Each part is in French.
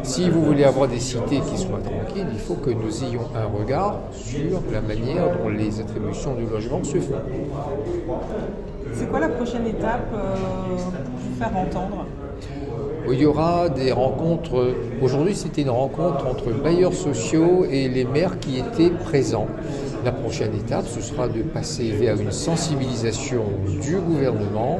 Si vous voulez avoir des cités qui soient tranquilles, il faut que nous ayons un regard sur la manière dont les attributions du logement se font. C'est quoi la prochaine étape pour vous faire entendre? Il y aura des rencontres. Aujourd'hui, c'était une rencontre entre bailleurs sociaux et les maires qui étaient présents. La prochaine étape, ce sera de passer vers une sensibilisation du gouvernement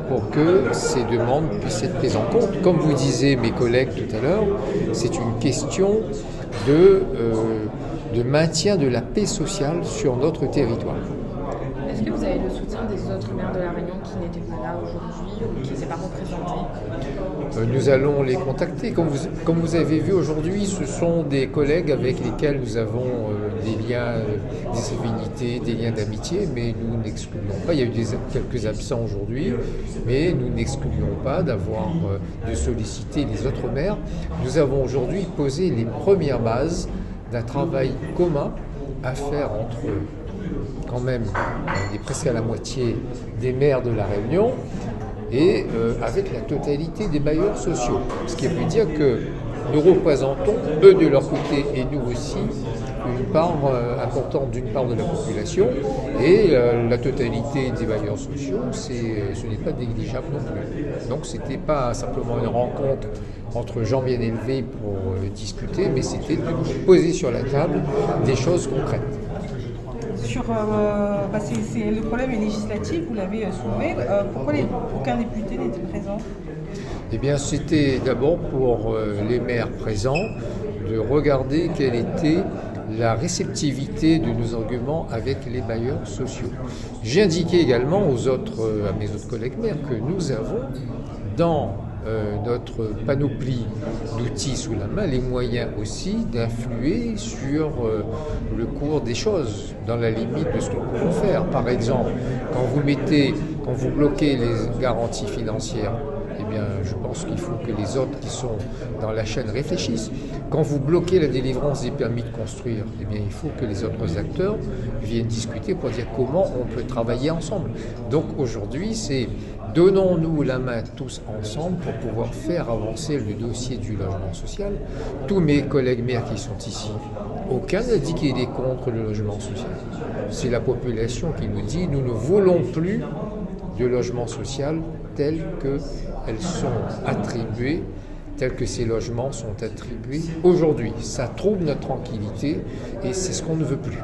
pour que ces demandes puissent être prises en compte. Comme vous disiez mes collègues tout à l'heure, c'est une question de maintien de la paix sociale sur notre territoire. Est-ce que vous avez le soutien des autres maires de La Réunion qui n'étaient pas là aujourd'hui ou qui ne s'est pas représentés? Nous allons les contacter. Comme vous avez vu aujourd'hui, ce sont des collègues avec lesquels nous avons des liens, des affinités, des liens d'amitié, mais nous n'excluons pas. Il y a eu quelques absents aujourd'hui, mais nous n'excluons pas de solliciter les autres maires. Nous avons aujourd'hui posé les premières bases d'un travail commun à faire entre quand même presque à la moitié des maires de La Réunion et avec la totalité des bailleurs sociaux. Ce qui veut dire que nous représentons, eux de leur côté et nous aussi, une part importante d'une part de la population et la totalité des bailleurs sociaux, ce n'est pas négligeable non plus. Donc c'était pas simplement une rencontre entre gens bien élevés pour discuter, mais c'était de poser sur la table des choses concrètes. Le problème est législatif, vous l'avez soulevé. Pourquoi aucun député n'était présent? Eh bien, c'était d'abord pour les maires présents de regarder quelle était la réceptivité de nos arguments avec les bailleurs sociaux. J'ai indiqué également à mes autres collègues maires que nous avons dans notre panoplie d'outils sous la main, les moyens aussi d'influer sur le cours des choses, dans la limite de ce que nous pouvons faire. Par exemple, quand vous bloquez les garanties financières, eh bien, je pense qu'il faut que les autres qui sont dans la chaîne réfléchissent. Quand vous bloquez la délivrance des permis de construire, eh bien, il faut que les autres acteurs viennent discuter pour dire comment on peut travailler ensemble. Donc aujourd'hui, c'est donnons-nous la main tous ensemble pour pouvoir faire avancer le dossier du logement social. Tous mes collègues maires qui sont ici, aucun n'a dit qu'il est contre le logement social. C'est la population qui nous dit nous ne voulons plus de logement social tel qu'elles sont attribuées, tels que ces logements sont attribués aujourd'hui. Ça trouble notre tranquillité et c'est ce qu'on ne veut plus.